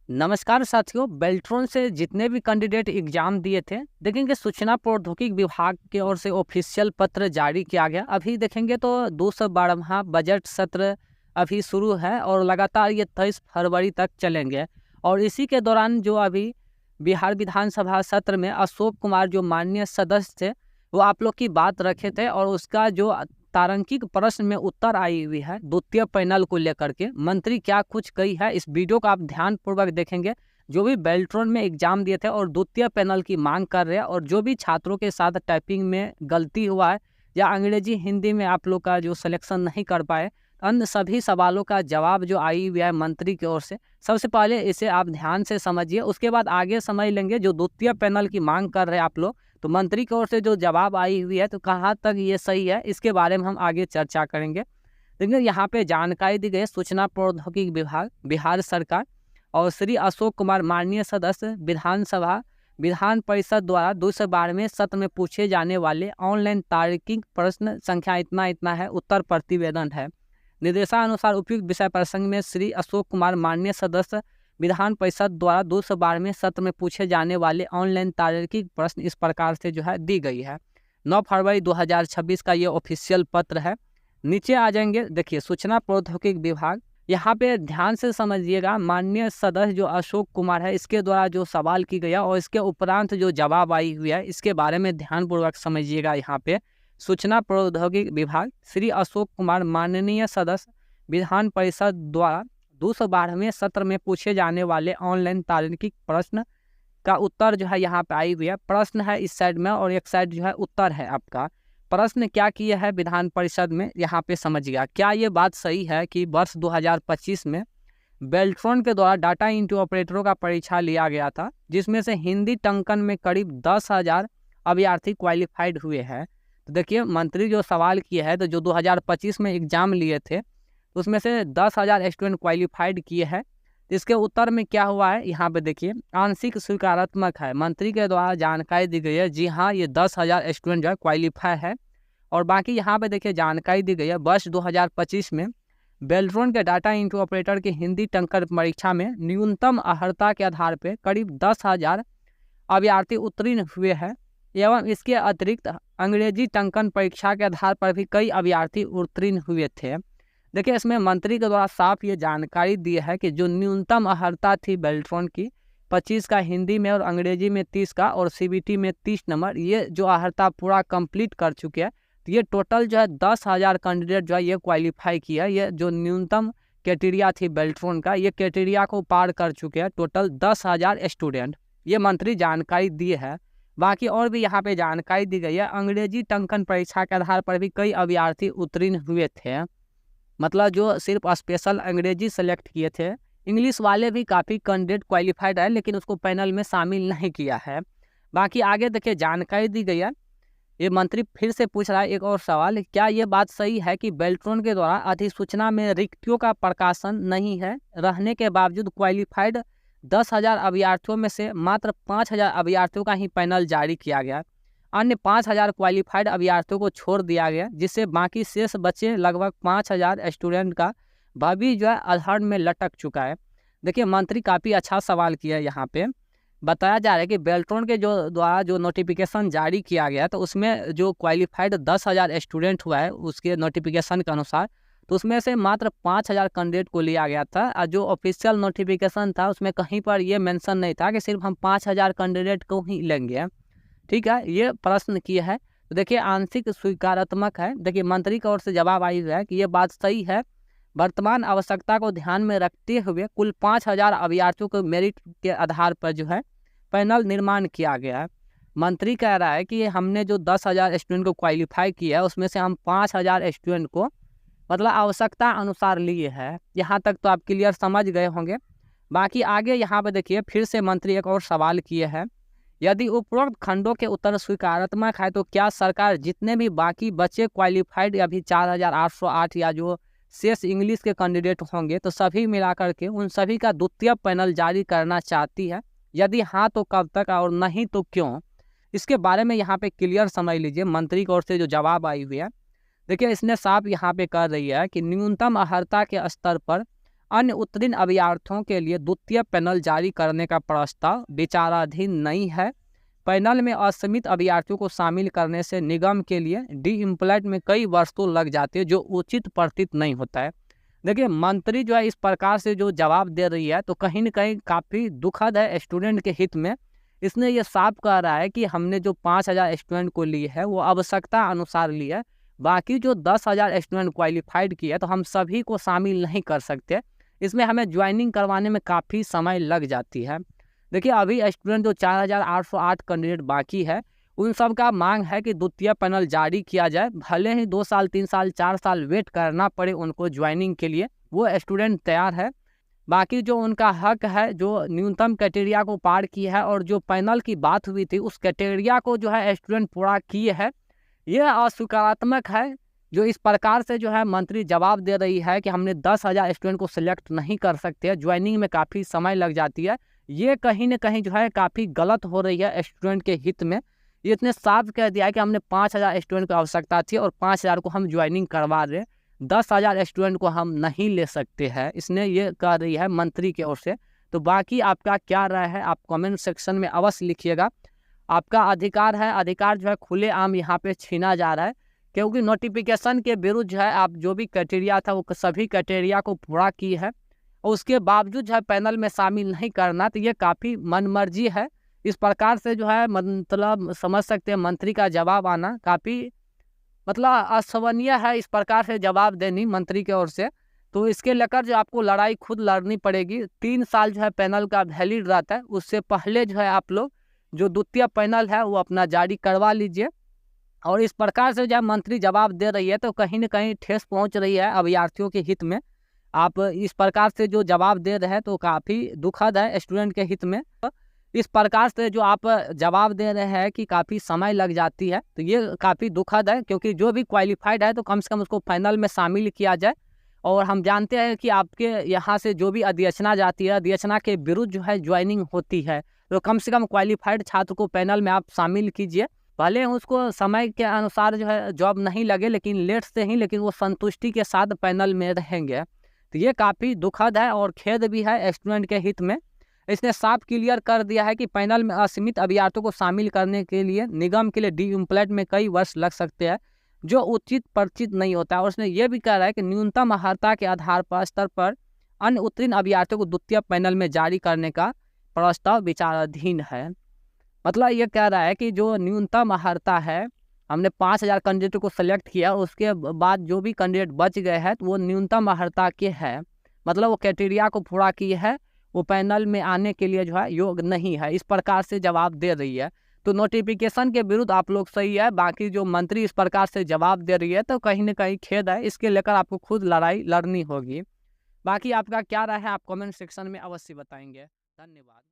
नमस्कार साथियों, बेल्ट्रॉन से जितने भी कैंडिडेट एग्जाम दिए थे, देखेंगे सूचना प्रौद्योगिकी विभाग की ओर से ऑफिशियल पत्र जारी किया गया। अभी देखेंगे तो 212वां बजट सत्र अभी शुरू है और लगातार ये 23 फरवरी तक चलेंगे। और इसी के दौरान जो अभी बिहार विधानसभा सत्र में अशोक कुमार जो माननीय सदस्य थे, वो आप लोग की बात रखे थे और उसका जो तारांकिक प्रश्न में उत्तर आई हुई है द्वितीय पैनल को लेकर के मंत्री क्या कुछ कही है, इस वीडियो को आप ध्यान पूर्वक देखेंगे। जो भी बेल्ट्रॉन में एग्जाम दिए थे और द्वितीय पैनल की मांग कर रहे हैं और जो भी छात्रों के साथ टाइपिंग में गलती हुआ है या अंग्रेजी हिंदी में आप लोग का जो सिलेक्शन नहीं कर पाए, अन्य सभी सवालों का जवाब जो आई हुई है मंत्री की ओर से, सबसे पहले इसे आप ध्यान से समझिए। उसके बाद आगे समझ लेंगे जो द्वितीय पैनल की मांग कर रहे हैं आप लोग, तो मंत्री की ओर से जो जवाब आई हुई है तो कहाँ तक ये सही है, इसके बारे में हम आगे चर्चा करेंगे। देखिए यहाँ पे जानकारी दी गई है सूचना प्रौद्योगिकी विभाग बिहार सरकार और श्री अशोक कुमार माननीय सदस्य विधानसभा विधान परिषद द्वारा 212वें सत्र में पूछे जाने वाले ऑनलाइन तार्किक प्रश्न संख्या इतना इतना है, उत्तर प्रतिवेदन है। निर्देशानुसार उपयुक्त विषय प्रसंग में श्री अशोक कुमार माननीय सदस्य विधान परिषद द्वारा 212वें सत्र में पूछे जाने वाले ऑनलाइन तार्किक प्रश्न इस प्रकार से जो है दी गई है। 9 फरवरी 2026 का ये ऑफिशियल पत्र है। नीचे आ जाएंगे, देखिए सूचना प्रौद्योगिकी विभाग, यहाँ पे ध्यान से समझिएगा। माननीय सदस्य जो अशोक कुमार है, इसके द्वारा जो सवाल की गया और इसके उपरांत जो जवाब आई हुई है, इसके बारे में ध्यानपूर्वक समझिएगा। यहाँ पे सूचना प्रौद्योगिकी विभाग श्री अशोक कुमार माननीय सदस्य विधान परिषद द्वारा 212वें सत्र में पूछे जाने वाले ऑनलाइन तार्किक प्रश्न का उत्तर जो है यहाँ पे आई हुई है। प्रश्न है इस साइड में और एक साइड जो है उत्तर है आपका। प्रश्न क्या किया है विधान परिषद में, यहाँ पे समझिएगा। क्या ये बात सही है कि वर्ष 2025 में बेल्ट्रॉन के द्वारा डाटा एंट्री ऑपरेटरों का परीक्षा लिया गया था, जिसमें से हिंदी टंकन में करीब 10,000 अभ्यर्थी क्वालिफाइड हुए हैं। तो देखिए मंत्री जो सवाल किए हैं, तो जो 2025 में एग्जाम लिए थे उसमें से 10,000 स्टूडेंट क्वालिफाइड किए हैं। इसके उत्तर में क्या हुआ है, यहाँ पे देखिए आंशिक स्वीकारात्मक है। मंत्री के द्वारा जानकारी दी गई है, जी हाँ ये 10,000 स्टूडेंट जो है क्वालिफाई है। और बाकी यहाँ पे देखिए जानकारी दी गई है, वर्ष 2025 में बेल्ट्रॉन के डाटा एंट्री ऑपरेटर की हिंदी टंकन परीक्षा में न्यूनतम अर्हता के आधार पर करीब 10,000 अभ्यर्थी उत्तीर्ण हुए हैं एवं इसके अतिरिक्त अंग्रेजी टंकन परीक्षा के आधार पर भी कई अभ्यर्थी उत्तीर्ण हुए थे। देखिए इसमें मंत्री के द्वारा साफ ये जानकारी दी है कि जो न्यूनतम अर्हता थी बेल्ट्रॉन की 25 का हिंदी में और अंग्रेजी में 30 का और सीबीटी में 30 नंबर, ये जो अर्हता पूरा कंप्लीट कर चुके हैं। तो ये टोटल जो है 10,000 कैंडिडेट जो है ये क्वालिफाई किया। ये जो न्यूनतम क्राइटेरिया थी बेल्ट्रॉन का, ये क्राइटेरिया को पार कर चुके हैं टोटल 10,000 स्टूडेंट, ये मंत्री जानकारी दिए है। बाकी और भी यहाँ पे जानकारी दी गई है, अंग्रेजी टंकन परीक्षा के आधार पर भी कई अभ्यर्थी उत्तीर्ण हुए थे। मतलब जो सिर्फ स्पेशल अंग्रेजी सेलेक्ट किए थे, इंग्लिश वाले भी काफ़ी कैंडिडेट क्वालिफाइड है लेकिन उसको पैनल में शामिल नहीं किया है। बाकी आगे देखिए जानकारी दी गई है। ये मंत्री फिर से पूछ रहा है एक और सवाल, क्या ये बात सही है कि बेल्ट्रॉन के द्वारा अधिसूचना में रिक्तियों का प्रकाशन नहीं है रहने के बावजूद क्वालिफाइड 10,000 अभ्यर्थियों में से मात्र 5,000 अभ्यर्थियों का ही पैनल जारी किया गया, अन्य 5,000 क्वालिफाइड अभ्यर्थियों को छोड़ दिया गया, जिससे बाकी शेष बचे लगभग 5,000 स्टूडेंट का भावी जो है अधर में लटक चुका है। देखिए मंत्री काफ़ी अच्छा सवाल किया है। यहाँ पे बताया जा रहा है कि बेल्ट्रॉन के जो द्वारा जो नोटिफिकेशन जारी किया गया तो उसमें जो क्वालिफाइड 10,000 स्टूडेंट हुआ है उसके नोटिफिकेशन के अनुसार, तो उसमें से मात्र 5,000 कैंडिडेट को लिया गया था। और जो ऑफिशियल नोटिफिकेशन था उसमें कहीं पर ये मेंशन नहीं था कि सिर्फ हम 5,000 कैंडिडेट को ही लेंगे। ठीक है, ये प्रश्न किया है। तो देखिए आंशिक स्वीकारात्मक है। देखिए मंत्री की ओर से जवाब आई है कि ये बात सही है। वर्तमान आवश्यकता को ध्यान में रखते हुए कुल 5,000 अभ्यर्थियों को मेरिट के आधार पर जो है पैनल निर्माण किया गया है। मंत्री कह रहा है कि हमने जो 10,000 स्टूडेंट को क्वालिफाई किया है उसमें से हम 5,000 स्टूडेंट को मतलब आवश्यकता अनुसार लिए हैं। यहाँ तक तो आप क्लियर समझ गए होंगे। बाकी आगे यहाँ पे देखिए फिर से मंत्री एक और सवाल किए हैं, यदि उपरोक्त खंडों के उत्तर स्वीकारात्मक है तो क्या सरकार जितने भी बाकी बचे क्वालिफाइड अभी 4,808 या जो शेष इंग्लिश के कैंडिडेट होंगे तो सभी मिलाकर के उन सभी का द्वितीय पैनल जारी करना चाहती है, यदि हाँ तो कब तक और नहीं तो क्यों, इसके बारे में यहाँ पे क्लियर समझ लीजिए। मंत्री की ओर से जो जवाब आई हुई है, देखिए इसने साफ यहाँ पे कर रही है कि न्यूनतम अर्हता के स्तर पर अन्य उत्तीर्ण अभ्यर्थियों के लिए द्वितीय पैनल जारी करने का प्रस्ताव विचाराधीन नहीं है। पैनल में असीमित अभ्यर्थियों को शामिल करने से निगम के लिए डी-एम्प्लॉयमेंट में कई वर्ष तो लग जाते हैं, जो उचित प्रतीत नहीं होता है। देखिए, मंत्री जो है इस प्रकार से जो जवाब दे रही है तो कहीं न कहीं काफ़ी दुखद है स्टूडेंट के हित में। इसने ये साफ कह रहा है कि हमने जो 5,000 स्टूडेंट को ली है वो आवश्यकता अनुसार ली है, बाकी जो 10,000 स्टूडेंट क्वालिफाइड किया है तो हम सभी को शामिल नहीं कर सकते। इसमें हमें ज्वाइनिंग करवाने में काफ़ी समय लग जाती है। देखिए, अभी स्टूडेंट जो 4,808 कैंडिडेट बाकी है, उन सब का मांग है कि द्वितीय पैनल जारी किया जाए, भले ही 2 साल 3 साल 4 साल वेट करना पड़े उनको ज्वाइनिंग के लिए, वो स्टूडेंट तैयार है। बाकी जो उनका हक है, जो न्यूनतम क्राइटेरिया को पार किया है और जो पैनल की बात हुई थी उस क्राइटेरिया को जो है स्टूडेंट पूरा किए है, ये अस्वीकारात्मक है। जो इस प्रकार से जो है मंत्री जवाब दे रही है कि हमने 10,000 स्टूडेंट को सिलेक्ट नहीं कर सकते, ज्वाइनिंग में काफ़ी समय लग जाती है, ये कहीं न कहीं जो है काफ़ी गलत हो रही है स्टूडेंट के हित में। ये इतने साफ कह दिया है कि हमने 5,000 स्टूडेंट की आवश्यकता थी और 5,000 को हम ज्वाइनिंग करवा रहे हैं, 10,000 स्टूडेंट को हम नहीं ले सकते हैं, इसने ये कह रही है मंत्री की ओर से। तो बाकी आपका क्या राय है, आप कमेंट सेक्शन में अवश्य लिखिएगा। आपका अधिकार है, अधिकार जो है खुलेआम यहाँ पे छीना जा रहा है, क्योंकि नोटिफिकेशन के विरुद्ध जो है आप जो भी क्राइटेरिया था वो सभी क्राइटेरिया को पूरा की है और उसके बावजूद जो है पैनल में शामिल नहीं करना, तो ये काफ़ी मनमर्जी है। इस प्रकार से जो है मतलब समझ सकते हैं मंत्री का जवाब आना काफ़ी मतलब अश्वनीय है, इस प्रकार से जवाब देनी मंत्री की ओर से। तो इसके लेकर जो आपको लड़ाई खुद लड़नी पड़ेगी। 3 साल जो है पैनल का वैलिड रहता है, उससे पहले जो है आप लोग जो द्वितीय पैनल है वो अपना जारी करवा लीजिए। और इस प्रकार से जब मंत्री जवाब दे रही है तो कहीं न कहीं ठेस पहुंच रही है अभ्यर्थियों के हित में। आप इस प्रकार से जो जवाब दे रहे हैं तो काफ़ी दुखद है स्टूडेंट के हित में। इस प्रकार से जो आप जवाब दे रहे हैं कि काफ़ी समय लग जाती है, तो ये काफ़ी दुखद है, क्योंकि जो भी क्वालिफाइड है तो कम से कम उसको फाइनल में शामिल किया जाए। और हम जानते हैं कि आपके यहाँ से जो भी अधिसूचना जाती है, अधिसूचना के विरुद्ध जो है ज्वाइनिंग होती है, तो कम से कम क्वालिफाइड छात्र को पैनल में आप शामिल कीजिए। भले ही उसको समय के अनुसार जो है जॉब नहीं लगे, लेकिन लेट से ही, लेकिन वो संतुष्टि के साथ पैनल में रहेंगे। तो ये काफ़ी दुखद है और खेद भी है स्टूडेंट के हित में। इसने साफ क्लियर कर दिया है कि पैनल में असीमित अभ्यर्थियों को शामिल करने के लिए निगम के लिए डी-एम्प्लॉयमेंट में कई वर्ष लग सकते हैं, जो उचित परिचित नहीं होता है। और उसने ये भी कहा है कि न्यूनतम अर्हता के आधार पर स्तर पर अन्य उत्तीर्ण अभ्यर्थियों को द्वितीय पैनल में जारी करने का प्रस्ताव विचाराधीन है। मतलब ये कह रहा है कि जो न्यूनतम अर्हता है, हमने 5,000 कैंडिडेट को सेलेक्ट किया, उसके बाद जो भी कैंडिडेट बच गए हैं तो वो न्यूनतम अर्हता के है, मतलब वो क्राइटेरिया को पूरा किए है, वो पैनल में आने के लिए जो है योग्य नहीं है, इस प्रकार से जवाब दे रही है। तो नोटिफिकेशन के विरुद्ध आप लोग सही है, बाकी जो मंत्री इस प्रकार से जवाब दे रही है तो कहीं न कहीं खेद है, इसके लेकर आपको खुद लड़ाई लड़नी होगी। बाकी आपका क्या राय है, आप कमेंट सेक्शन में अवश्य बताएंगे। धन्यवाद।